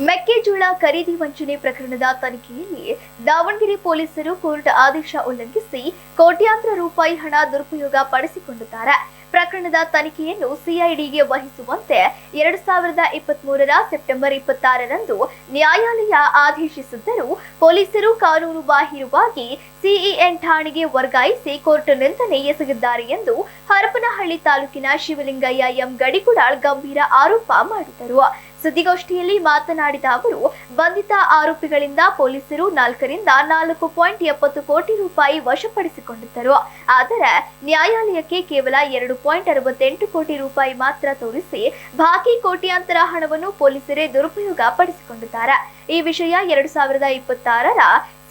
ಮೆಕ್ಕೆಜೋಳ ಖರೀದಿ ವಂಚನೆ ಪ್ರಕರಣದ ತನಿಖೆಯಲ್ಲಿ ದಾವಣಗೆರೆ ಪೊಲೀಸರು ಕೋರ್ಟ್ ಆದೇಶ ಉಲ್ಲಂಘಿಸಿ ಕೋಟ್ಯಾಂತರ ರೂಪಾಯಿ ಹಣ ದುರುಪಯೋಗ ಪಡಿಸಿಕೊಂಡಿದ್ದಾರೆ. ಪ್ರಕರಣದ ತನಿಖೆಯನ್ನು ಸಿಐಡಿಗೆ ವಹಿಸುವಂತೆ 2023ರ ಸೆಪ್ಟೆಂಬರ್ 26ರಂದು ನ್ಯಾಯಾಲಯ ಆದೇಶಿಸಿದ್ದರೂ ಪೊಲೀಸರು ಕಾನೂನು ಬಾಹಿರವಾಗಿ ಸಿಇಎನ್ ಠಾಣೆಗೆ ವರ್ಗಾಯಿಸಿ ಕೋರ್ಟ್ ನಿಂದನೆ ಎಸಗಿದ್ದಾರೆ ಎಂದು ಹರಪನಹಳ್ಳಿ ತಾಲೂಕಿನ ಶಿವಲಿಂಗಯ್ಯ ಎಂ ಗಡಿಗುಡಾಳ್ ಗಂಭೀರ ಆರೋಪ ಮಾಡಿದರು. ಸುದ್ದಿಗೋಷ್ಠಿಯಲ್ಲಿ ಮಾತನಾಡಿದ ಅವರು, ಬಂಧಿತ ಆರೋಪಿಗಳಿಂದ ಪೊಲೀಸರು 4ರಿಂದ 4.70 ಕೋಟಿ ರೂಪಾಯಿ ವಶಪಡಿಸಿಕೊಂಡಿದ್ದರು. ಆದರೆ ನ್ಯಾಯಾಲಯಕ್ಕೆ ಕೇವಲ 2.68 ಕೋಟಿ ರೂಪಾಯಿ ಮಾತ್ರ ತೋರಿಸಿ ಬಾಕಿ ಕೋಟ್ಯಾಂತರ ಹಣವನ್ನು ಪೊಲೀಸರೇ ದುರುಪಯೋಗ ಪಡಿಸಿಕೊಂಡಿದ್ದಾರೆ. ಈ ವಿಷಯ 2026ರ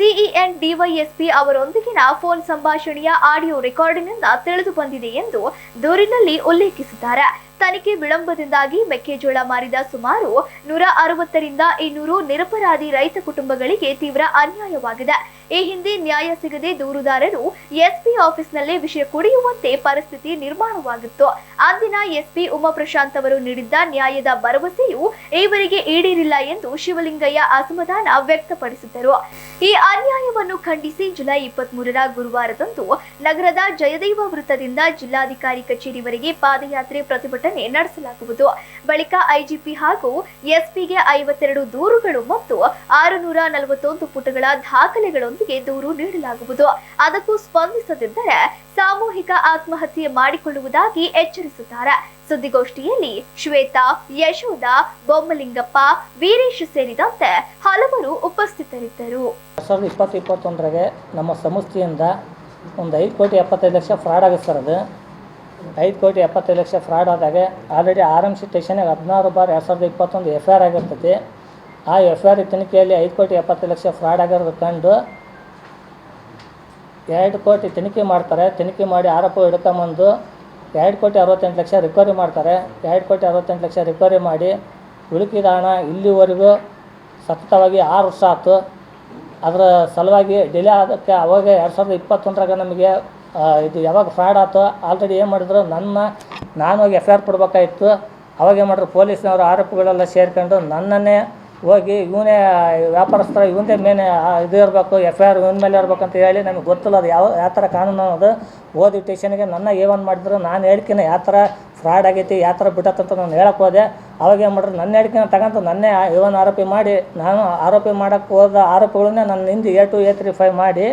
ಸಿಇಎನ್ ಡಿವೈಎಸ್ಪಿ ಅವರೊಂದಿಗಿನ ಫೋನ್ ಸಂಭಾಷಣೆಯ ಆಡಿಯೋ ರೆಕಾರ್ಡಿಂಗ್ನಿಂದ ತಿಳಿದು ಬಂದಿದೆ ಎಂದು ದೂರಿನಲ್ಲಿ ಉಲ್ಲೇಖಿಸಿದ್ದಾರೆ. ತನಿಖೆ ವಿಳಂಬದಿಂದಾಗಿ ಮೆಕ್ಕೆಜೋಳ ಮಾರಿದ ಸುಮಾರು 160ರಿಂದ 200 ನಿರಪರಾಧಿ ರೈತ ಕುಟುಂಬಗಳಿಗೆ ತೀವ್ರ ಅನ್ಯಾಯವಾಗಿದೆ. ಈ ಹಿಂದೆ ನ್ಯಾಯ ಸಿಗದೆ ದೂರುದಾರರು ಎಸ್ಪಿ ಆಫೀಸ್ನಲ್ಲೇ ವಿಷಯ ಕುಡಿಯುವಂತೆ ಪರಿಸ್ಥಿತಿ ನಿರ್ಮಾಣವಾಗಿತ್ತು. ಅಂದಿನ ಎಸ್ಪಿ ಉಮಾ ಪ್ರಶಾಂತ್ ಅವರು ನೀಡಿದ್ದ ನ್ಯಾಯದ ಭರವಸೆಯು ಈವರೆಗೆ ಈಡೇರಿಲ್ಲ ಎಂದು ಶಿವಲಿಂಗಯ್ಯ ಅಸಮಾಧಾನ ವ್ಯಕ್ತಪಡಿಸಿದರು. ಈ ಅನ್ಯಾಯವನ್ನು ಖಂಡಿಸಿ ಜುಲೈ 23ರ ಗುರುವಾರದಂದು ನಗರದ ಜಯದೇವ ವೃತ್ತದಿಂದ ಜಿಲ್ಲಾಧಿಕಾರಿ ಕಚೇರಿವರೆಗೆ ಪಾದಯಾತ್ರೆ ಪ್ರತಿಭಟನೆ ನಡೆಸಲಾಗುವುದು. ಬಳಿಕ ಐಜಿಪಿ ಹಾಗೂ ಎಸ್ಪಿಗೆ 52 ದೂರುಗಳು ಮತ್ತು 641 ಪುಟಗಳ ದಾಖಲೆಗಳೊಂದಿಗೆ ದೂರು ನೀಡಲಾಗುವುದು. ಅದಕ್ಕೂ ಸ್ಪಂದಿಸದಿದ್ದರೆ ಸಾಮೂಹಿಕ ಆತ್ಮಹತ್ಯೆ ಮಾಡಿಕೊಳ್ಳುವುದಾಗಿ ಎಚ್ಚರಿಸಿದ್ದಾರೆ. ಸುದ್ದಿಗೋಷ್ಠಿಯಲ್ಲಿ ಶ್ವೇತಾ, ಯಶೋಧ, ಬೊಮ್ಮಲಿಂಗಪ್ಪ, ವೀರೇಶ್ ಸೇರಿದಂತೆ ಹಲವರು ಉಪಸ್ಥಿತರಿದ್ದರು. 2021ಗೆ ನಮ್ಮ ಸಂಸ್ಥೆಯಿಂದ ಒಂದು 5,75,00,000 ಫ್ರಾಡ್ ಆಗಿದೆ ಸರ್. ಅದು 5,75,00,000 ಫ್ರಾಡ್ ಆದಾಗ ಆಲ್ರೆಡಿ RMC ಸ್ಟೇಷನ್ಗೆ 16 ಬಾರ್ 2021 FIR ಆಗಿರ್ತೈತಿ. ಆ FIR ತನಿಖೆಯಲ್ಲಿ 5,70,00,000 ಫ್ರಾಡ್ ಆಗಿರೋದು ಕಂಡು 2 ಕೋಟಿ ತನಿಖೆ ಮಾಡ್ತಾರೆ. ತನಿಖೆ ಮಾಡಿ ಆರೋಪ ಹಿಡ್ಕೊಂಬಂದು 2,68,00,000 ರಿಕವರಿ ಮಾಡ್ತಾರೆ. 2,68,00,000 ರಿಕವರಿ ಮಾಡಿ ಉಳುಕಿದ ಹಣ ಇಲ್ಲಿವರೆಗೂ ಸತತವಾಗಿ 6 ವರ್ಷ ಆಯ್ತು. ಅದರ ಸಲುವಾಗಿ ಡಿಲೇ ಆದಕ್ಕೆ ಅವಾಗ 2021ರಾಗ ನಮಗೆ ಇದು ಯಾವಾಗ ಫ್ರಾಡ್ ಆಯ್ತು ಆಲ್ರೆಡಿ ಏನು ಮಾಡಿದ್ರು, ನಾನು ಹೋಗಿ FIR ಕೊಡ್ಬೇಕಾಯಿತು. ಅವಾಗ ಏನು ಮಾಡಿದ್ರು, ಪೊಲೀಸ್ನವರು ಆರೋಪಿಗಳೆಲ್ಲ ಸೇರ್ಕೊಂಡು ನನ್ನನ್ನೇ ಹೋಗಿ ಇವನೇ ವ್ಯಾಪಾರಸ್ಥರ ಇವನೇ ಮೇನೆ ಇದು ಇರಬೇಕು, FIR ಇವನ ಮೇಲೆ ಇರ್ಬೇಕಂತ ಹೇಳಿ ನಮಗೆ ಗೊತ್ತಿಲ್ಲ ಅದು ಯಾವ ಥರ ಕಾನೂನು ಅನ್ನೋದು. ಓದಿ ಸ್ಟೇಷನ್ಗೆ ನನ್ನ ಏವನ್ ಮಾಡಿದ್ರು, ನಾನು ಹೇಳಿಕೆನ ಯಾವ ಥರ ಫ್ರಾಡ್ ಆಗೈತಿ ಯಾವ ಥರ ಬಿಟ್ಟತ್ತಂತ ನಾನು ಹೇಳಕ್ಕೆ ಹೋದೆ. ಅವಾಗ ಏನು ಮಾಡಿದ್ರು, ನನ್ನ ಹೇಳಿಕೆನ ತಗೊಂಡು ನನ್ನೇ ಇವನ್ ಆರೋಪಿ ಮಾಡಿ ನಾನು ಆರೋಪಿ ಮಾಡೋಕ್ಕೆ ಹೋದ ಆರೋಪಿಗಳನ್ನೇ ನನ್ನ ಹಿಂದೆ A2 A35 ಮಾಡಿ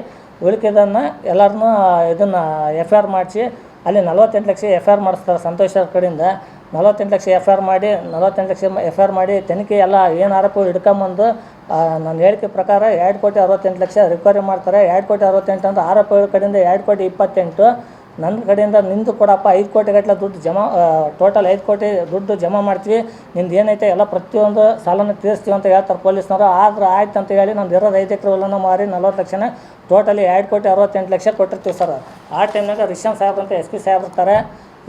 ಉಳಿಕೆದನ್ನು ಎಲ್ಲರನ್ನೂ ಇದನ್ನು FIR ಮಾಡಿಸಿ ಅಲ್ಲಿ 48 ಲಕ್ಷ FIR ಮಾಡಿಸ್ತಾರೆ ಸಂತೋಷ್ ಅವ್ರ ಕಡೆಯಿಂದ. 48 ಲಕ್ಷ FIR ಮಾಡಿ 48 ಲಕ್ಷ FIR ಮಾಡಿ ತನಿಖೆ ಎಲ್ಲ ಏನು ಆರೋಪಗಳು ಹಿಡ್ಕೊಂಬಂದು ನನ್ನ ಹೇಳಿಕೆ ಪ್ರಕಾರ 2,68,00,000 ರಿಕವರಿ ಮಾಡ್ತಾರೆ. 2,68,00,000 ಅಂದ್ರೆ ಆರೋಪಿಗಳ ಕಡೆಯಿಂದ 2,28,00,000 ನನ್ನ ಕಡೆಯಿಂದ ನಿಂದು ಕೊಡಪ್ಪ 5 ಕೋಟಿ ಗಟ್ಟಲೆ ದುಡ್ಡು ಜಮಾ, ಟೋಟಲ್ 5 ಕೋಟಿ ದುಡ್ಡು ಜಮಾ ಮಾಡ್ತೀವಿ, ನಿಂದು ಏನೈತೆ ಎಲ್ಲ ಪ್ರತಿಯೊಂದು ಸಾಲನ ತೀರಿಸ್ತೀವಿ ಅಂತ ಹೇಳ್ತಾರೆ ಪೊಲೀಸ್ನವರು. ಆದ್ರೆ ಆಯ್ತು ಅಂತ ಹೇಳಿ ನಂದು ಇರೋದು 5 ಎಕರೆ ಹೊಲನ ಮಾರಿ 40 ಲಕ್ಷನ ಟೋಟಲಿ 2,68,00,000 ಕೊಟ್ಟಿರ್ತೀವಿ ಸರ್. ಆ ಟೈಮ್ನಾಗ ರಿಷನ್ ಸಾಹೇಬ್ರು ಅಂತ SP ಸಾಹೇಬ್ರು ಇರ್ತಾರೆ.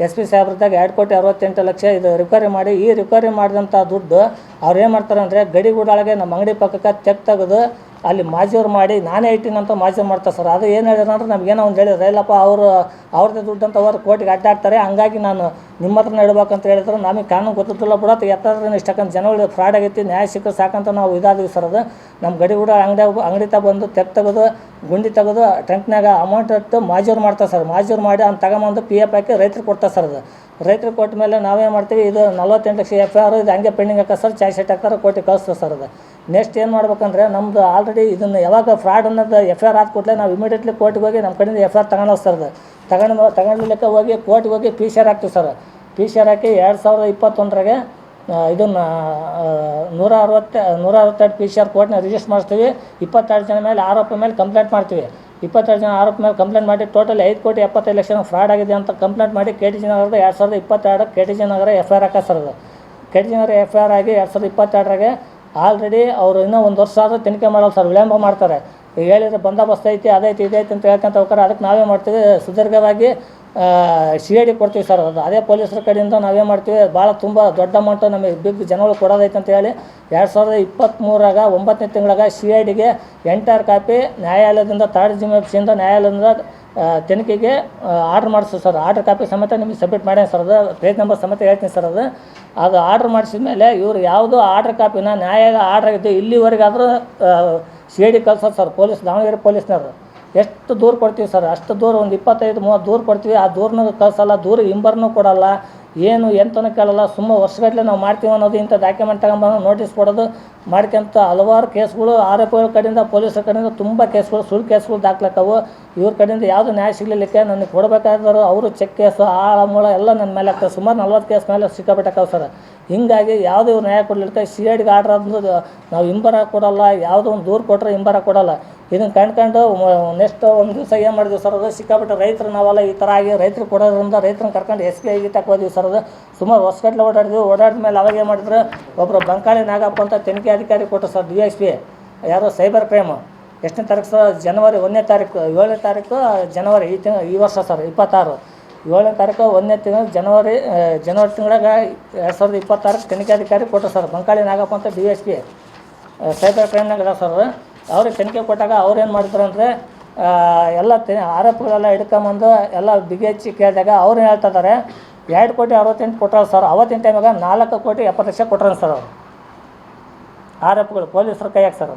SP ಸಾಹೇಬ್ರದಾಗ 2,68,00,000 ಇದು ರಿಕವರಿ ಮಾಡಿ, ಈ ರಿಕವರಿ ಮಾಡಿದಂಥ ದುಡ್ಡು ಅವ್ರು ಏನು ಮಾಡ್ತಾರೆ ಅಂದರೆ ಗಡಿಗೂಡಾಳಿಗೆ ನಮ್ಮ ಅಂಗಡಿ ಪಕ್ಕಕ್ಕೆ ತೆಗೆದು ಅಲ್ಲಿ ಮಾಜೂರು ಮಾಡಿ ನಾನೇ ಇಟ್ಟಿನ ಅಂತ ಮಾಜೂರು ಮಾಡ್ತಾರೆ ಸರ್. ಅದು ಏನು ಹೇಳಿದ್ರು ಅಂದ್ರೆ ನಮಗೇನೋ ಒಂದು ಹೇಳಿದ್ರೆ ಇಲ್ಲಪ್ಪ ಅವ್ರದ್ದೇ ದುಡ್ಡು ಅಂತ ಅವರು ಕೋರ್ಟಿಗೆ ಅಡ್ಡಾಡ್ತಾರೆ, ಹಂಗಾಗಿ ನಾನು ನಿಮ್ಮ ಹತ್ರನ ಇಡ್ಬೇಕಂತ ಹೇಳಿದ್ರು. ನಮಗೆ ಕಾನೂನು ಗೊತ್ತಿಲ್ಲ ಬಿಡೋದು ಎತ್ತದ್ರಿಂದ ಇಷ್ಟಕ್ಕಂತ ಜನಗಳು ಫ್ರಾಡ್ ಆಗೈತಿ, ನ್ಯಾಯ ಸಿಕ್ಕರೆ ಸಾಕಂತ ನಾವು ಇದಾದ್ವಿ ಸರ್. ಅದು ನಮ್ಮ ಗಡಿಗೂಡ ಅಂಗಡಿ ಬಂದು ತೆಗೆದು ಗುಂಡಿ ತೆಗೆದು ಟ್ರಂಕ್ನಾಗ ಅಮೌಂಟ್ ಇಟ್ಟು ಮಾಜೂರು ಮಾಡ್ತಾರೆ ಸರ್. ಮಾಜೂರು ಮಾಡಿ ಅವ್ನು ತಗೊಂಬಂದು PF ಹಾಕಿ ರೈತರಿಗೆ ಕೊಡ್ತಾರೆ ಸರ್. ಅದು ರೈತರಿಗೆ ಕೊಟ್ಟ ಮೇಲೆ ನಾವೇನು ಮಾಡ್ತೀವಿ, ಇದು 48 ಲಕ್ಷ FIR ಇದು ಹಂಗೆ ಪೆಂಡಿಂಗ್ ಹಾಕೋ ಸರ್, ಚಾರ್ಜ್ ಶೀಟ್ ಹಾಕ್ತಾರೆ, ಕೋರ್ಟಿಗೆ ಕಳಿಸ್ತದೆ ಸರ್. ಅದು ನೆಕ್ಸ್ಟ್ ಏನು ಮಾಡ್ಬೇಕಂದ್ರೆ ನಮ್ಮದು ಆಲ್ರೆಡಿ ಇದನ್ನು ಯಾವಾಗ ಫ್ರಾಡ್ ಅನ್ನೋದು FIR ಆದ ಕೂಡಲೇ ನಾವು ಇಮಿಡಿಯೇಟ್ಲಿ ಕೋರ್ಟಿಗೆ ಹೋಗಿ ನಮ್ಮ ಕಡೆಯಿಂದ FIR ತಗೊಂಡು ಸರ್. ಅದು ತಗೊಂಡ್ಲಿಕ್ಕೆ ಹೋಗಿ ಕೋರ್ಟಿಗೆ ಹೋಗಿ PCR ಹಾಕ್ತೀವಿ ಸರ್. PCR ಹಾಕಿ 2021ರಾಗೆ ಇದನ್ನು 162 PCR ಕೋರ್ಟ್ನ ರಿಜಿಸ್ಟರ್ ಮಾಡಿಸ್ತೀವಿ. 22 ಜನ ಮೇಲೆ ಆರೋಪ ಮೇಲೆ ಕಂಪ್ಲೇಂಟ್ ಮಾಡ್ತೀವಿ. 22 ಜನ ಆರೋಪ ಮೇಲೆ ಕಂಪ್ಲೇಂಟ್ ಮಾಡಿ ಟೋಟಲ್ 5,75,00,000 ಫ್ರಾಡ್ ಆಗಿದೆ ಅಂತ ಕಂಪ್ಲೇಂಟ್ ಮಾಡಿ KTG ನಗರದ 2022 KTG ನಗರ FIR ಹಾಕ ಸರ್. ಅದು KTG ನಗರ FIR ಆಗಿ 2022ರಾಗೆ ಆಲ್ರೆಡಿ ಅವರು ಇನ್ನೂ 1 ವರ್ಷ ಆದರೂ ತನಿಖೆ ಮಾಡಲ್ಲ ಸರ್, ವಿಳಂಬ ಮಾಡ್ತಾರೆ. ಹೇಳಿದ್ರೆ ಬಂದೋಬಸ್ತ್ ಐತಿ ಅದೈತಿ ಇದೈತಿ ಅಂತ ಹೇಳ್ಕೊಂತ ಹೋಗ್ತಾರೆ. ಅದಕ್ಕೆ ನಾವೇ ಮಾಡ್ತೀವಿ, ಸುದೀರ್ಘವಾಗಿ CID ಕೊಡ್ತೀವಿ ಸರ್. ಅದು ಅದೇ ಪೊಲೀಸರ ಕಡೆಯಿಂದ ನಾವೇನು ಮಾಡ್ತೀವಿ, ಭಾಳ ತುಂಬ ದೊಡ್ಡ ಅಮೌಂಟು ನಮಗೆ ಬಿಗ್ ಜನಗಳು ಕೊಡೋದೈತೆ ಅಂತ ಹೇಳಿ 2023ರಾಗ 9ನೇ ತಿಂಗಳಾಗ CIDಗೆ ಎಂಟೈರ್ ಕಾಪಿ ನ್ಯಾಯಾಲಯದಿಂದ 3rd ಜಿಮ್ಮೆಪ್ಸಿಯಿಂದ ನ್ಯಾಯಾಲಯದಿಂದ ತನಿಖೆಗೆ ಆರ್ಡ್ರ್ ಮಾಡಿಸು ಸರ್. ಆರ್ಡ್ರ್ ಕಾಪಿ ಸಮೇತ ನಿಮಗೆ ಸಬ್ಮಿಟ್ ಮಾಡ್ಯಾನ ಸರ್. ಅದು ಪೇಜ್ ನಂಬರ್ ಸಮೇತ ಹೇಳ್ತೀನಿ ಸರ್. ಅದು ಆರ್ಡ್ರ್ ಮಾಡಿಸಿದ ಮೇಲೆ ಇವರು ಯಾವುದೋ ಆರ್ಡ್ರ್ ಕಾಪಿನ ನ್ಯಾಯ ಆರ್ಡ್ರ್ ಆಗಿದ್ದು ಇಲ್ಲಿವರೆಗಾದರೂ ಸಿ ಐ ಡಿ ಕಳ್ಸೋದು ಸರ್. ಪೊಲೀಸ್ ದಾವಣಗೆರೆ ಪೊಲೀಸ್ನವರು ಎಷ್ಟು ದೂರ ಕೊಡ್ತೀವಿ ಸರ್, ಅಷ್ಟು ದೂರ ಒಂದು 25-30 ದೂರ ಕೊಡ್ತೀವಿ. ಆ ದೂರನಾಗ ಕಳ್ಸಲ್ಲ, ದೂರ ಇಂಬರ್ನೂ ಕೊಡಲ್ಲ, ಏನು ಎಂತನೂ ಕೇಳಲ್ಲ. ಸುಮ್ಮನೆ ವರ್ಷಗಟ್ಟಲೆ ನಾವು ಮಾಡ್ತೀವಿ ಅನ್ನೋದು ಇಂಥ ಡಾಕ್ಯುಮೆಂಟ್ ತಗೊಂಬಂದು ನೋಟಿಸ್ ಕೊಡೋದು ಮಾಡ್ಕೊಂತ ಹಲವಾರು ಕೇಸ್ಗಳು ಆರೋಪಿಗಳ ಕಡೆಯಿಂದ ಪೊಲೀಸರ ಕಡೆಯಿಂದ ತುಂಬ ಕೇಸ್ಗಳು ಸುಳ್ಳು ಕೇಸ್ಗಳು ದಾಖಲಾಕವು. ಇವ್ರ ಕಡೆಯಿಂದ ಯಾವುದು ನ್ಯಾಯ ಸಿಗಲಿಕ್ಕೆ ನನಗೆ ಕೊಡಬೇಕಾದ್ರು ಅವರು ಚೆಕ್ ಕೇಸು ಆಳ ಮೂಳ ಎಲ್ಲ ನನ್ನ ಮೇಲೆ ಆಗ್ತದೆ. ಸುಮಾರು 40 ಕೇಸ್ ಮೇಲೆ ಸಿಕ್ಕಾಬಿಟ್ಟಾಕವು ಸರ್. ಹಿಂಗಾಗಿ ಯಾವುದೇ ಇವ್ರು ನ್ಯಾಯ ಕೊಡಲಿಕ್ಕೆ ಸಿ ಐ ಡಿಗೆ ಆರ್ಡ್ರ್ ಅಂದ್ರೆ ನಾವು ಹಿಂಬರ ಕೊಡಲ್ಲ, ಯಾವುದೋ ಒಂದು ದೂರು ಕೊಟ್ಟರೆ ಹಿಂಬರ ಕೊಡಲ್ಲ. ಇದನ್ನು ಕಂಡ್ಕೊಂಡು ನೆಕ್ಸ್ಟ್ ಒಂದು ದಿವಸ ಏನು ಮಾಡಿದ್ವಿ ಸರ್, ಅದು ಸಿಕ್ಕಾಬಿಟ್ಟು ರೈತರು ನಾವೆಲ್ಲ ಈ ಥರ ಆಗಿ ರೈತರು ಕೊಡೋದ್ರಿಂದ ರೈತರನ್ನ ಕರ್ಕೊಂಡು ಎಸ್ ಪಿ ಐಗೆ ತಗೋದ್ವಿ ಸರ್. ಅದು ಸುಮಾರು ಹೊಸಗಟ್ಲೆ ಓಡಾಡಿದ ಮೇಲೆ ಅವಾಗ ಏನು ಮಾಡಿದ್ರು, ಒಬ್ಬರು ಬಂಕಾಳಿ ನಾಗಪ್ಪ ಅಂತ ತನಿಖೆ ಅಧಿಕಾರಿ ಕೊಟ್ಟರು ಸರ್, DSP ಯಾರು ಸೈಬರ್ ಕ್ರೈಮು. ಎಷ್ಟನೇ ತಾರೀಕು ಸರ್, ಜನವರಿ 1ನೇ ತಾರೀಕು 7ನೇ ತಾರೀಕು ಜನವರಿ ಈ ವರ್ಷ ಸರ್ 26 7ನೇ ತಾರೀಕು 1ನೇ ತಿಂಗಳು ಜನವರಿ ತಿಂಗಳಾಗ 2026 ತನಿಖಾಧಿಕಾರಿ ಕೊಟ್ಟರು ಸರ್. ಬಂಕಾಳಿ ನಾಗಪ್ಪ ಅಂತ DSP ಸೈಬರ್ ಕ್ರೈಮ್ನಾಗ ಅದ ಸರ್. ಅವ್ರಿಗೆ ತನಿಖೆ ಕೊಟ್ಟಾಗ ಅವ್ರು ಏನು ಮಾಡಿದ್ರು ಅಂದರೆ ಎಲ್ಲ ಆರೋಪಿಗಳೆಲ್ಲ ಹಿಡ್ಕೊಂಬಂದು ಎಲ್ಲ ಬಿಗಿ ಕೇಳಿದಾಗ ಅವ್ರು ಹೇಳ್ತಿದ್ದಾರೆ 2,68,00,000 ಕೊಟ್ಟಾರ ಸರ್. ಅವತ್ತಿನ ಟೈಮಾಗ 4,70,00,000 ಕೊಟ್ಟಾರ ಸರ್ ಅವರು ಆರೋಪಿಗಳು ಪೊಲೀಸರ ಕೈಯಾಗ ಸರ್.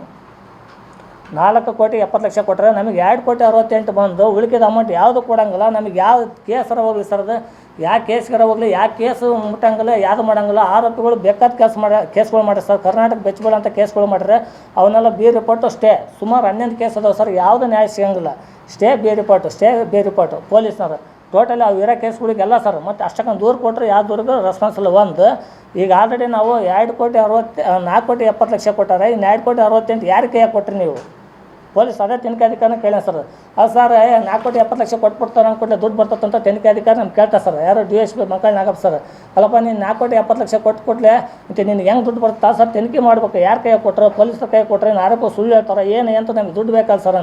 4,70,00,000 ಕೊಟ್ಟರೆ ನಮಗೆ 2,68,00,000 ಬಂದು ಉಳಿಕೆದ ಅಮೌಂಟ್ ಯಾವುದು ಕೊಡೋಂಗಿಲ್ಲ. ನಮಗೆ ಯಾವ ಕೇಸರ ಹೋಗಲಿ ಸರ್, ಅದು ಯಾವ ಕೇಸ್ಗಾರ ಹೋಗಲಿ, ಯಾವ ಕೇಸು ಮುಟ್ಟಂಗಿಲ್ಲ, ಯಾವುದು ಮಾಡೋಂಗಿಲ್ಲ. ಆರೋಪಿಗಳು ಬೇಕಾದ ಕೇಸ್ಗಳು ಮಾಡ್ರಿ ಸರ್. ಕರ್ನಾಟಕ ಬೆಚ್ಚಬೇಡ ಅಂತ ಕೇಸ್ಗಳು ಮಾಡಿದ್ರೆ ಅವನ್ನೆಲ್ಲ ಬಿ ರಿಪೋರ್ಟು ಸ್ಟೇ ಸುಮಾರು 11 ಕೇಸ್ ಅದಾವೆ ಸರ್. ಯಾವುದೇ ನ್ಯಾಯ ಸಿಗೋಂಗಿಲ್ಲ. ಸ್ಟೇ ಬಿ ರಿಪೋರ್ಟು ಪೊಲೀಸ್ನವರು ಟೋಟಲಿ ಅವು ಇರೋ ಕೇಸ್ಗಳಿಗೆಲ್ಲ ಸರ್. ಮತ್ತು ಅಷ್ಟಕ್ಕೊಂದು ದೂರು ಕೊಟ್ಟರೆ ಯಾವ ದೂರಿಗೂ ರೆಸ್ಪಾನ್ಸ್ ಇಲ್ಲ. ಒಂದು ಈಗ ಆಲ್ರೆಡಿ ನಾವು 4,70,00,000 ಕೊಟ್ಟಾರೆ. ಇನ್ನು 2,68,00,000 ಯಾರ ಕೈಯಾಗ ಕೊಟ್ರಿ ನೀವು? ಪೊಲೀಸ್ ಅದೇ ತನಿಖಾಧಿಕಾರಿನ ಕೇಳ್ಯಾನ ಸರ್. ಅದು ಸರ್ 4,70,00,000 ಕೊಟ್ಬಿಡ್ತಾರೆ ಅಂದ್ಕೊಟ್ಲೆ ದುಡ್ಡು ಬರ್ತದಂತ ತನಿಖಾಧಿಕಾರಿ ನಮ್ಗೆ ಕೇಳ್ತಾರೆ ಸರ್. ಯಾರು DSP ಬಂಕಾಳಿ ನಾಗಪ್ಪ ಸರ್. ಅಲ್ಲಪ್ಪ ನೀನು 4,70,00,000 ಕೊಟ್ಲೆ ಮತ್ತು ನಿನ್ಗೆ ಹೆಂಗೆ ದುಡ್ಡು ಬರುತ್ತೆ ಸರ್? ತನಿಖೆ ಮಾಡ್ಬೇಕು. ಯಾರ ಕೈಯಾಗ ಕೊಟ್ಟರು? ಪೊಲೀಸರ ಕೈಯಾಗ ಕೊಟ್ಟರೆ ಆರೋಪ ಸುಳ್ಳು ಹೇಳ್ತಾರೆ ಏನು ಅಂತ ನಮ್ಗೆ ದುಡ್ಡು ಬೇಕಲ್ಲ ಸರ್.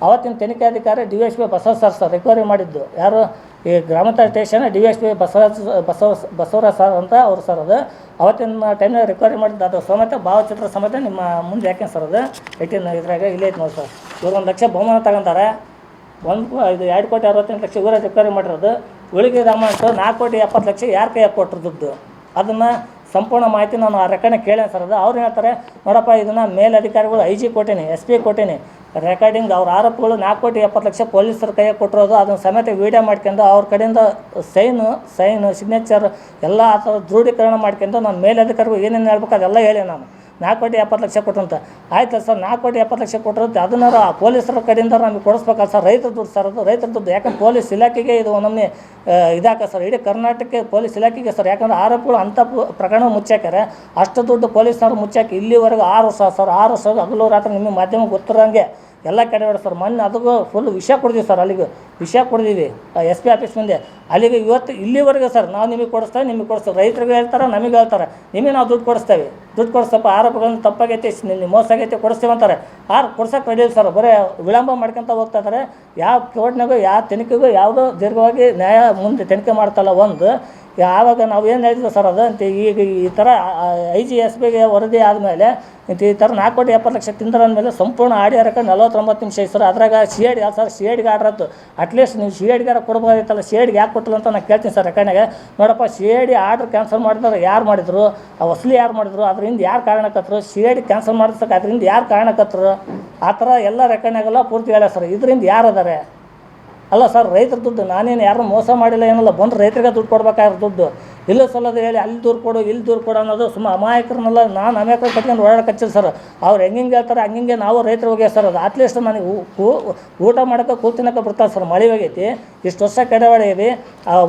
ಅವತ್ತಿನ ತನಿಖಾಧಿಕಾರಿ DSP ಬಸವರಾಜ್ ಸರ್ ರಿಕವರಿ ಮಾಡಿದ್ದು. ಯಾರು ಈ ಗ್ರಾಮಾಂತರ ಸ್ಟೇಷನ್ DSP ಬಸವರಾಜ್ ಸರ್ ಅಂತ ಅವರು ಸರ್. ಅದು ಅವತ್ತಿನ ಟೈಮ್ನಾಗ ರಿಕವರಿ ಮಾಡಿದ್ದು. ಅದು ಸಮೇತ ಭಾವಚಿತ್ರ ಸಮೇತ ನಿಮ್ಮ ಮುಂದೆ ಯಾಕೆ ಸರ್, ಅದು 18 ಇದ್ರಾಗ ಇಲ್ಲೇ ಐತೆ ನೋಡಿ ಸರ್. ಇವ್ರು 1 ಲಕ್ಷ ಬಹುಮಾನ ತಗೊಂತಾರೆ. ಇದು 2,68,00,000 ಇವರೇ ರಿಕವರಿ ಮಾಡಿರೋದು. ಉಳಿದ ಅಮೌಂಟು 4,70,00,000 ಯಾರ ಕೈಯಾಗ ಕೊಟ್ಟರು ದುಡ್ಡು, ಅದನ್ನು ಸಂಪೂರ್ಣ ಮಾಹಿತಿ ನಾನು ಆ ರೆಕಾರ್ಡ್ನ ಕೇಳೇನೆ ಸರ್. ಅದು ಅವ್ರು ಹೇಳ್ತಾರೆ, ನೋಡಪ್ಪ ಇದನ್ನು ಮೇಲಧಿಕಾರಿಗಳು IG ಕೊಟ್ಟೀನಿ, SP ಕೊಟ್ಟೀನಿ ರೆಕಾರ್ಡಿಂಗ್. ಅವ್ರ ಆರೋಪಗಳು 4,70,00,000 ಪೊಲೀಸರ ಕೈಯಾಗ ಕೊಟ್ಟಿರೋದು. ಅದನ್ನು ಸಮೇತ ವೀಡಿಯೋ ಮಾಡ್ಕೊಂಡು ಅವ್ರ ಕಡೆಯಿಂದ ಸೈನು ಸಿಗ್ನೇಚರ್ ಎಲ್ಲ ಆ ಥರ ದೃಢೀಕರಣ ಮಾಡ್ಕೊಂಡು ನಾನು ಮೇಲಧಿಕಾರಿಗಳು ಏನೇನು ಹೇಳ್ಬೇಕು ಅದೆಲ್ಲ ಹೇಳಿ ನಾನು 4,70,00,000 ಕೊಟ್ಟಂತ. ಆಯ್ತು ಸರ್, 4,70,00,000 ಕೊಟ್ಟಿರುತ್ತೆ. ಅದನ್ನ ಪೊಲೀಸರ ಕಡೆಯಿಂದ ನಮಗೆ ಕೊಡಿಸ್ಬೇಕಲ್ಲ ಸರ್. ರೈತರ ದುಡ್ಡು ಸರ್, ಅದು ರೈತರ ದುಡ್ಡು. ಯಾಕಂದ್ರೆ ಪೊಲೀಸ್ ಇಲಾಖೆಗೆ ಇದು ನಮ್ಮನೆ ಇದಾಕ ಸರ್, ಇಡೀ ಕರ್ನಾಟಕಕ್ಕೆ ಪೊಲೀಸ್ ಇಲಾಖೆಗೆ ಸರ್. ಯಾಕಂದ್ರೆ ಆರೋಪಿಗಳು ಅಂಥ ಪ್ರಕರಣ ಮುಚ್ಚಾಕ್ಯಾರೆ. ಅಷ್ಟು ದುಡ್ಡು ಪೊಲೀಸ್ನವ್ರು ಮುಚ್ಚಾಕಿ ಇಲ್ಲಿವರೆಗೂ 6 ವರ್ಷ ಸರ್. 6 ವರ್ಷ ಹಗಲು ರಾತ್ರಿ ನಿಮಗೆ ಮಾಧ್ಯಮ ಗೊತ್ತಿರೋಂಗೆ ಎಲ್ಲ ಕಡೆ ಹೊಡೆ ಸರ್. ಮೊನ್ನೆ ಅದಕ್ಕೂ ಫುಲ್ ವಿಷಯ ಕೊಡ್ತೀವಿ ಸರ್. ಅಲ್ಲಿಗೆ ವಿಷಯ ಕೊಡ್ತೀವಿ SP ಆಫೀಸ್ ಮುಂದೆ. ಅಲ್ಲಿಗೆ ಇವತ್ತು ಇಲ್ಲಿವರೆಗೆ ಸರ್ ನಾವು ನಿಮಗೆ ಕೊಡಿಸ್ತೇವೆ, ನಿಮಗೆ ಕೊಡಿಸ್ತೇವೆ. ರೈತರಿಗೆ ಹೇಳ್ತಾರೆ, ನಮಗೆ ಹೇಳ್ತಾರೆ, ನಿಮಗೆ ನಾವು ದುಡ್ಡು ಕೊಡಿಸ್ತೇವೆ ಆರೋಪಗಳನ್ನು ತಪ್ಪಾಗೈತೆ, ನಿನ್ನ ಮೋಸ ಆಗೈತೆ ಕೊಡಿಸ್ತೇವೆ ಅಂತಾರೆ. ಕೊಡ್ಸೋಕೆ ರೆಡಿ ಸರ್. ಬರೀ ವಿಳಂಬ ಮಾಡ್ಕೊತ ಹೋಗ್ತಾ ಇದ್ದಾರೆ. ಯಾವ ಕೋರ್ಟ್ನಾಗೂ ಯಾವ ತನಿಖೆಗೂ ಯಾವುದೋ ದೀರ್ಘವಾಗಿ ನ್ಯಾಯ ಮುಂದೆ ತನಿಖೆ ಮಾಡ್ತಲ್ಲ. ಒಂದು ಯಾವಾಗ ನಾವು ಏನು ಹೇಳಿದ್ವಿ ಸರ್, ಅದು ಅಂತ ಈಗ ಈ ಥರ IG SPಗೆ ವರದಿ ಆದಮೇಲೆ ಈ ಥರ 4,70,00,000 ತಿಂದ್ರೆ ಅಂದಮೇಲೆ ಸಂಪೂರ್ಣ ಆಡಿಯೋ ರೆಕಾರ್ಡ್ 49 ನಿಮಿಷ ಐತೆ ಸರ್. ಅದ್ರಾಗ CID ಸರ್, CIDಗೆ ಆರ್ಡ್ರ್ ಆಯ್ತು. ಅಟ್ಲೀಸ್ಟ್ ನೀವು CIDಗಾರ ಕೊಡ್ಬೋದಾಯ್ತಲ್ಲ. CIDಗೆ ಯಾಕೆ ಕೊಟ್ಟಿಲ್ಲ ಅಂತ ನಾನು ಕೇಳ್ತೀನಿ ಸರ್ ರೆಕಾರ್ಡ್ನಾಗ. ನೋಡಪ್ಪ, CID ಆರ್ಡ್ರ್ ಕ್ಯಾನ್ಸಲ್ ಮಾಡಿದ್ರೆ ಯಾರು ಮಾಡಿದ್ರು, ಆ ವಸೂಲಿ ಯಾರು ಮಾಡಿದ್ರು, ಅದರಿಂದ ಯಾರು ಕಾರಣಕ್ಕತ್ರು, CID ಕ್ಯಾನ್ಸಲ್ ಮಾಡಿಸಕ್ಕೆ ಅದರಿಂದ ಯಾರು ಕಾರಣಕ್ಕತ್ರು, ಆ ಥರ ಎಲ್ಲ ರೆಕಾರ್ಡ್ನಾಗೆಲ್ಲ ಪೂರ್ತಿ ಹೇಳ ಸರ್. ಇದರಿಂದ ಯಾರು ಅದಾರೆ ಅಲ್ಲ ಸರ್, ರೈತರ ದುಡ್ಡು. ನಾನೇನು ಯಾರು ಮೋಸ ಮಾಡಿಲ್ಲ ಏನಲ್ಲ. ಬಂದು ರೈತರಿಗೆ ದುಡ್ಡು ಕೊಡ್ಬೇಕಾದ್ರೆ ದುಡ್ಡು ಇಲ್ಲ ಸಲ್ಲದು ಹೇಳಿ ಅಲ್ಲಿ ದೂರು ಕೊಡು ಇಲ್ಲಿ ದೂರು ಕೊಡು ಅನ್ನೋದು ಸುಮ್ಮ ಅಮಾಯಕರನ್ನೆಲ್ಲ ನಾನು ಅಮಾಯಕರು ಕಟ್ಕೊಂಡು ಓಡಾಡಕಚ್ಚಿಲ್ಲ ಸರ್. ಅವ್ರು ಹೆಂಗೆ ಹೇಳ್ತಾರೆ ಹಂಗೆ ನಾವು ರೈತರು ಹೋಗ್ಯ ಸರ್. ಅದು ಅಟ್ಲೀಸ್ಟ್ ನನಗೆ ಊಟ ಮಾಡೋಕೆ ಕೂತಿನಕ್ಕೆ ಬರ್ತಾರೆ ಸರ್. ಮಳೆ ಹೋಗೈತಿ, ಇಷ್ಟು ವರ್ಷ ಕಡೆವಾಡೀವಿ.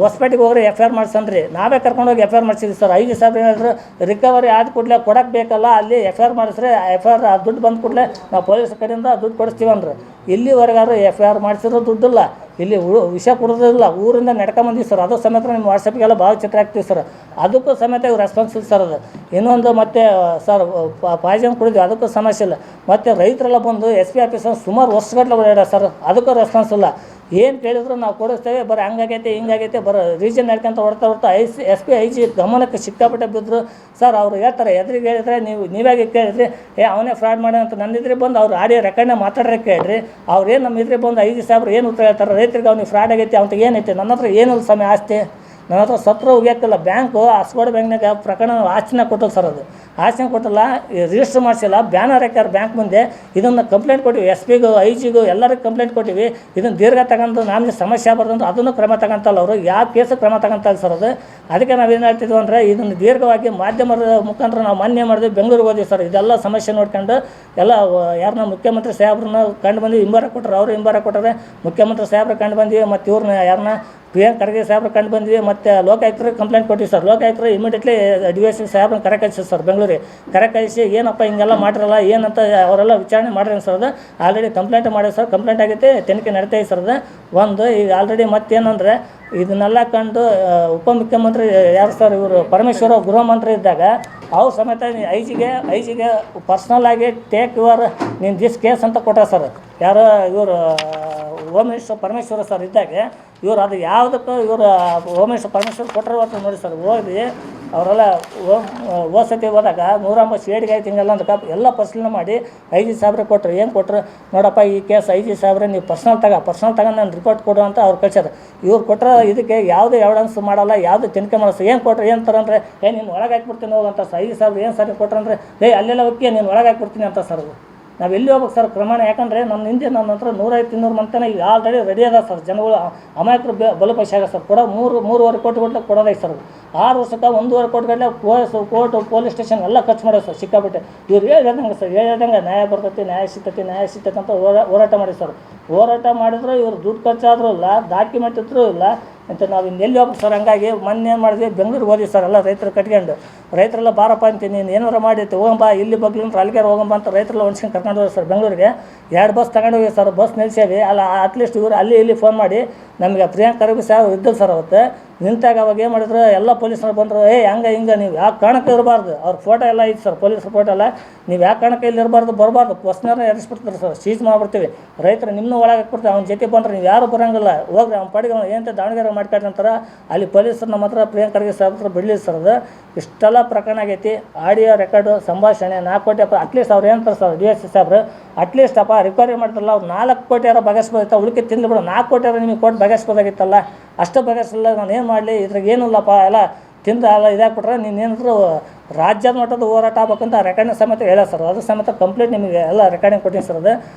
ಹೊಸಪೇಟೆಗೆ ಹೋಗ್ರಿ FIR ಮಾಡಿಸಂದ್ರಿ. ನಾವೇ ಕರ್ಕೊಂಡೋಗಿ FIR ಮಾಡಿಸಿದ್ವಿ ಸರ್. IG ಸಾಹೇಬ್ರು ಹೇಳಿದ್ರು, ರಿಕವರಿ ಆದ ಕೂಡಲೇ ಕೊಡಕ್ಕೆ ಬೇಕಲ್ಲ, ಅಲ್ಲಿ FIR ಮಾಡಿಸ್ರೆ FIR ದುಡ್ಡು ಬಂದ ಕೂಡಲೇ ನಾವು ಪೊಲೀಸ್ ಕಡೆಯಿಂದ ದುಡ್ಡು ಕೊಡಿಸ್ತೀವಿ ಅಂದ್ರೆ. ಇಲ್ಲಿವರೆಗಾದ್ರು FIR ಮಾಡಿಸಿರೋ ದುಡ್ಡಿಲ್ಲ, ಇಲ್ಲಿ ವಿಷಯ ಕೊಡೋದಿಲ್ಲ. ಊರಿಂದ ನಡ್ಕೊಂಬಂದಿವಿ ಸರ್. ಅದು ಸಮೇತ ನಿಮ್ಮ ವಾಟ್ಸಪ್ಗೆಲ್ಲ ಭಾವಚಿತ್ರ ಹಾಕ್ತೀವಿ ಸರ್. ಅದಕ್ಕೂ ಸಮೇತ ಇವ್ರು ರೆಸ್ಪಾನ್ಸ್ ಇಲ್ಲ ಸರ್. ಅದು ಇನ್ನೊಂದು ಮತ್ತೆ ಸರ್ ಪಾಯ್ಸನ್ ಕುಡಿದ್ವಿ, ಅದಕ್ಕೂ ಸಮಸ್ಯೆ ಇಲ್ಲ. ಮತ್ತು ರೈತರೆಲ್ಲ ಬಂದು SP ಆಫೀಸಲ್ಲಿ ಸುಮಾರು ವರ್ಷಗಟ್ಟಲೆ ಓಡಾಡ ಸರ್, ಅದಕ್ಕೂ ರೆಸ್ಪಾನ್ಸ್ ಇಲ್ಲ. ಏನು ಕೇಳಿದ್ರು ನಾವು ಕೊಡಿಸ್ತೇವೆ, ಬರೀ ಹಂಗಾಗೈತೆ ಹಿಂಗಾಗೈತೆ, ರೀಸನ್ ಹೇಳ್ಕೊಂತ ಹೊಡ್ತಾ SP IG ಗಮನಕ್ಕೆ ಸಿಕ್ಕಾಪಟ್ಟೆ ಬಿದ್ದರು ಸರ್. ಅವ್ರು ಹೇಳ್ತಾರೆ, ಎದುರಿಗೆ ಹೇಳಿದ್ರೆ ನೀವಾಗೆ ಕೇಳಿದ್ರಿ, ಅವನೇ ಫ್ರಾಡ್ ಮಾಡಿ ಅಂತ ನನ್ನಿದ್ರೆ ಬಂದು ಅವ್ರು ಆಡಿಯೋ ರೆಕಾರ್ಡ್ನ ಮಾತಾಡ್ರೆ ಕೇಳ್ರಿ. ಅವ್ರೇನು ನಮ್ಮ ಇದ್ರೆ ಬಂದು IG ಸಾಹೇಬ್ರು ಏನು ಉತ್ತರ ಹೇಳ್ತಾರೆ, ರೈತರಿಗೆ ಅವ್ನಿಗೆ ಫ್ರಾಡ್ ಆಗೈತಿ, ಅವ್ನಿಗೆ ಏನೈತೆ, ನನ್ನ ಹತ್ರ ಏನಿಲ್ಲ ಸಮಯ ಆಸ್ತಿ, ನನ್ನ ಹತ್ರ ಸತ್ರ ಹೋಗ್ಯಾಕಿಲ್ಲ. ಬ್ಯಾಂಕು ಆಸ್ಕೋಡ್ ಬ್ಯಾಂಕ್ನಾಗ ಪ್ರಕರಣ ಆಸ್ತಿನ ಕೊಟ್ಟಲ್ಲ ಸರ್, ಅದು ಆಸ್ತಿನ ಕೊಟ್ಟಲ್ಲ, ರಿಜಿಸ್ಟರ್ ಮಾಡಿಸಿಲ್ಲ, ಬ್ಯಾನರ್ ಹಾಕ್ಯಾರ ಬ್ಯಾಂಕ್ ಮುಂದೆ. ಇದನ್ನು ಕಂಪ್ಲೇಂಟ್ ಕೊಟ್ಟಿವಿ, SP ಗೂ IG ಗೂ ಎಲ್ಲರಿಗೂ ಕಂಪ್ಲೇಂಟ್ ಕೊಟ್ಟಿವಿ. ಇದನ್ನು ದೀರ್ಘ ತಗೊಂಡು ನಮಗೆ ಸಮಸ್ಯೆ ಆಗ್ಬಾರ್ದು ಅದನ್ನು ಕ್ರಮ ತಗೊಂತಲ್ಲ ಅವರು, ಯಾವ ಕೇಸು ಕ್ರಮ ತಗೊಂತಲ್ಲ ಸರ್ ಅದು. ಅದಕ್ಕೆ ನಾವೇನು ಹೇಳ್ತಿದ್ವಿ ಅಂದರೆ, ಇದನ್ನು ದೀರ್ಘವಾಗಿ ಮಾಧ್ಯಮದ ಮುಖಾಂತರ ನಾವು ಮಾನ್ಯ ಮಾಡಿದ್ವಿ, ಬೆಂಗಳೂರಿಗೆ ಹೋದ್ವಿ ಸರ್. ಇದೆಲ್ಲ ಸಮಸ್ಯೆ ನೋಡ್ಕೊಂಡು ಎಲ್ಲ ಯಾರನ್ನ ಮುಖ್ಯಮಂತ್ರಿ ಸಾಹೇಬ್ರನ್ನ ಕಂಡು ಬಂದ್ವಿ, ಹಿಂಬಾರ ಕೊಟ್ಟರು, ಅವರು ಹಿಂಬಾರ ಕೊಟ್ಟರೆ ಮುಖ್ಯಮಂತ್ರಿ ಸಾಹೇಬ್ರ ಕಂಡು ಬಂದ್ವಿ, ಮತ್ತು ಇವ್ರನ್ನ ಯಾರನ್ನ PM ಖರ್ಗೆ ಸಾಹೇಬ್ರು ಕಂಡು ಬಂದ್ವಿ, ಮತ್ತು ಲೋಕಾಯುಕ್ತರಿಗೆ ಕಂಪ್ಲೇಂಟ್ ಕೊಟ್ಟಿವಿ ಸರ್. ಲೋಕಾಯುಕ್ತರು ಇಮಿಡಿಯೇಟ್ಲಿ DSP ಸಾಹೇಬ್ರನ್ನ ಕರೆ ಕಳಿಸಿ ಸರ್ ಬೆಂಗಳೂರಿಗೆ. ಕರೆ ಕಳಿಸಿ ಏನಪ್ಪ ಹಿಂಗೆಲ್ಲ ಮಾಡಿರಲ್ಲ ಏನಂತ ಅವರೆಲ್ಲ ವಿಚಾರಣೆ ಮಾಡಿರಿ ಸರ್. ಅದು ಆಲ್ರೆಡಿ ಕಂಪ್ಲೇಂಟ್ ಮಾಡಿರಿ ಸರ್, ಕಂಪ್ಲೇಂಟ್ ಆಗೈತೆ, ತನಿಖೆ ನಡೀತಾ ಇದೆ ಸರ್. ಅದು ಒಂದು ಈಗ ಆಲ್ರೆಡಿ ಮತ್ತೇನಂದರೆ ಇದನ್ನೆಲ್ಲ ಕಂಡು ಉಪಮುಖ್ಯಮಂತ್ರಿ ಯಾರು ಸರ್ ಇವರು ಪರಮೇಶ್ವರ ಗೃಹ ಮಂತ್ರಿ ಇದ್ದಾಗ ಅವ್ರು ಸಮೇತ ಐಜಿಗೆ ಪರ್ಸ್ನಲ್ ಆಗಿ ಟೇಕ್ ಯುವರ್ ನೀನು ದಿಸ್ ಕೇಸ್ ಅಂತ ಕೊಟ್ಟ ಸರ್. ಯಾರು ಇವರು ಹೋಮ್ ಮಿನಿಸ್ಟರ್ ಪರಮೇಶ್ವರ ಸರ್ ಇದ್ದಾಗ ಇವರು ಅದು ಯಾವುದಕ್ಕೂ ಇವರು ಹೋಮ್ ಮಿನಿಸ್ಟರ್ ಪರಮೇಶ್ವರ್ ಕೊಟ್ಟರು ಅಂತ ನೋಡಿ ಸರ್. ಹೋಗಿ ಅವರೆಲ್ಲ ಸತಿ ಹೋದಾಗ 150 ಏಡಿಗೆ ಆಯ್ತು ಹಿಂಗೆಲ್ಲ ಅಂತ ಎಲ್ಲ ಪರಿಶೀಲನೆ ಮಾಡಿ IG ಸಾಹೇಬ್ರೆ ಕೊಟ್ಟರು. ಏನು ಕೊಟ್ಟರು ನೋಡಪ್ಪ, ಈ ಕೇಸ್ IG ಸಾಹೇಬ್ರೆ ನೀವು ಪರ್ಸ್ನಲ್ ತಗೊಂಡು ನಾನು ರಿಪೋರ್ಟ್ ಕೊಡು ಅಂತ ಅವ್ರು ಕಳ್ಸ್ಯಾರ. ಇವ್ರು ಕೊಟ್ಟರೆ ಇದಕ್ಕೆ ಯಾವುದೇ ಎವಿಡೆನ್ಸ್ ಮಾಡಲ್ಲ, ಯಾವುದು ತನಿಖೆ ಮಾಡಿಸ್. ಏನು ಕೊಟ್ಟರು ಏನು ಅಂತಾರೆ, ನೀನು ಒಳಗೆ ಹಾಕ್ಬಿಡ್ತೀನಿ ಹೋಗಂತ ಸರ್. IG ಸಾಹೇಬ್ರು ಏನು ಸರ್ ಕೊಟ್ಟರಂದ್ರೆ, ಅಲ್ಲೆಲ್ಲ ಹೋಗಿ ನೀನು ಒಳಗೆ ಹಾಕ್ಬಿಡ್ತೀನಿ ಅಂತ ಸರ್. ಅದು ನಾವು ಎಲ್ಲಿ ಹೋಗ್ಬೇಕು ಸರ್ ಪ್ರಮಾಣ? ಯಾಕಂದರೆ ನನ್ನ ಹಿಂದೆ ನನ್ನ ಹತ್ರ 150-200 ಮಂತನ ಈಗ ಆಲ್ರೆಡಿ ರೆಡಿ ಅದ ಸರ್. ಜನಗಳು ಅಮಾಯಕರು ಬಲಪಶಿ ಆಗ ಸರ್. ಕೊಡೋ 3.5 ಕೋಟಿ ಗಟ್ಟಲೆ ಕೊಡೋದೈತೆ ಸರ್. 6 ವರ್ಷಕ್ಕೆ 1.5 ಕೋಟಿ ಗಟ್ಟಲೆ ಕೋರ್ಟು ಪೊಲೀಸ್ ಸ್ಟೇಷನ್ ಎಲ್ಲ ಖರ್ಚು ಮಾಡೋದು ಸರ್ ಸಿಕ್ಕಾಬಿಟ್ಟೆ. ಇವ್ರು ಹೇಳ್ದಂಗೆ ಸರ್, ಹೇಳ್ದಂಗೆ ನ್ಯಾಯ ಬರ್ತೈತಿ, ನ್ಯಾಯ ಸಿಗ್ತೈತಿ ಅಂತ ಹೋರಾಟ ಮಾಡಿ ಸರ್. ಹೋರಾಟ ಮಾಡಿದ್ರು ಇವರು ದುಡ್ಡು ಖರ್ಚಾದರೂ ಇಲ್ಲ, ಡಾಕ್ಯುಮೆಂಟ್ ಇದ್ರೂ ಇಲ್ಲ ಅಂತ ನಾವು ಇನ್ನೆಲ್ಲಿ ಹೋಗ್ಬೇಕು ಸರ್. ಹಂಗಾಗಿ ಮೊನ್ನೆ ಏನು ಮಾಡಿದ್ವಿ, ಬೆಂಗಳೂರಿಗೆ ಹೋದ್ವಿ ಸರ್. ಎಲ್ಲ ರೈತರು ಕಟ್ಕೊಂಡು, ರೈತರೆಲ್ಲ ಬಾರಪ್ಪ ಅಂತೀನಿ, ನೀನು ಏನಾರು ಮಾಡಿತ್ತು ಹೋಗಂಬ, ಇಲ್ಲಿ ಬಗ್ಲಿಂದ್ರೆ ಅಲ್ಲಿಗೆ ಹೋಗಂಬ ಅಂತ ರೈತರೆಲ್ಲ ಹೊಂಚ್ಕೊಂಡು ಕರ್ಕೊಂಡು ಹೋಗಿ ಸರ್ ಬೆಂಗಳೂರಿಗೆ. 2 ಬಸ್ ತಗೊಂಡು ಹೋಗಿ ಸರ್. ಬಸ್ ನಿಲ್ಸೇವಿ ಅಲ್ಲ, ಅಟ್ಲೀಸ್ಟ್ ಇವರು ಇಲ್ಲಿ ಫೋನ್ ಮಾಡಿ ನಮಗೆ ಪ್ರಿಯಾಂಕ್ ಖರ್ಗೆ ಸಾಹೇಬ್ ಇದ್ದರು ಸರ್ ಅವತ್ತು. ನಿಂತಾಗ ಅವಾಗ ಏನು ಮಾಡಿದ್ರು, ಎಲ್ಲ ಪೊಲೀಸರು ಬಂದರು, ಹಂಗೆ ಹಿಂಗೆ ನೀವು ಯಾವ ಕಾರಣಕ್ಕೆ ಇರಬಾರ್ದು. ಅವ್ರ ಫೋಟೋ ಎಲ್ಲ ಐತೆ ಸರ್, ಪೊಲೀಸ್ ಫೋಟೋ ಎಲ್ಲ. ನೀವು ಯಾವ ಕಾರಣಕ್ಕೆ ಇಲ್ಲಿ ಇರಬಾರ್ದು, ಬರಬಾರ್ದು, ಬಸ್ನಾರ ಎರಿಸ್ಬಿಡ್ತಾರೆ ಸರ್, ಸೀಜ್ ಮಾಡಿಬಿಡ್ತೀವಿ. ರೈತರು ನಿಮ್ಮನ್ನು ಒಳಗೆ ಹಾಕ್ಬಿಡ್ತೀವಿ, ಅವ್ನ ಜೊತೆ ಬಂದ್ರೆ ನೀವು ಯಾರು ಬರೋಂಗಿಲ್ಲ, ಹೋಗ್ರಿ ಅವ್ನ ಪಾಡಿಗೆ ಏನಂತ ದಾವಣಗೆರೆ ಮಾಡ್ಕೊಂಡು ಅಂತಾರೆ. ಅಲ್ಲಿ ಪೊಲೀಸರು ನಮ್ಮ ಹತ್ರ ಪ್ರಿಯಾಂಕ್ ಖರ್ಗೆ ಸಾಹೇಬ್ ಹತ್ರ ಬಿಡಲಿ ಸರ್. ಅದು ಇಷ್ಟೆಲ್ಲ ಪ್ರಕರಣ ಆಗೈತಿ. ಆಡಿಯೋ ರೆಕಾರ್ಡು ಸಂಭಾಷಣೆ 4 ಕೋಟಿ ಅಪ್ಪ ಅಟ್ಲೀಸ್ಟ್ ಅವ್ರು ಏನಂತಾರೆ ಸರ್ DSP ಸಾಹೇಬ್ರು, ಅಟ್ಲೀಸ್ಟ್ ಅಪ್ಪ ರಿಕವರಿ ಮಾಡ್ತಾರಲ್ಲ ಅವ್ರು 4 ಕೋಟಿ ಯಾರೋ ಬಗೆಸ್ಬೋದಿತ್ತ, ಉಳಿಕೆ ತಿಂದು ಬಿಡು. 4 ಕೋಟಿ ಯಾರು ನಿಮಗೆ ಕೊಟ್ಟು ಬಗೆಸ್ಬೋದಾಗಿತ್ತಲ್ಲ, ಅಷ್ಟು ಬಗೆಸಿಲ್ಲ. ನಾನು ಏನು ಮಾಡಲಿ, ಇದ್ರಾಗ ಏನಿಲ್ಲಪ್ಪ, ಎಲ್ಲ ತಿಂದು ಎಲ್ಲ ಇದಾಗ್ಬಿಟ್ರೆ ನೀನೇನಾದರೂ ರಾಜ್ಯದ ಮಟ್ಟದ ಹೋರಾಟ ಆಗ್ಬೇಕಂತ ರೆಕಾರ್ಡಿಂಗ್ ಸಮೇತ ಹೇಳ ಸರ್. ಅದ್ರ ಸಮೇತ ಕಂಪ್ಲೀಟ್ ನಿಮಗೆ ಎಲ್ಲ ರೆಕಾರ್ಡಿಂಗ್ ಕೊಟ್ಟಿನಿ ಸರ್. ಅದು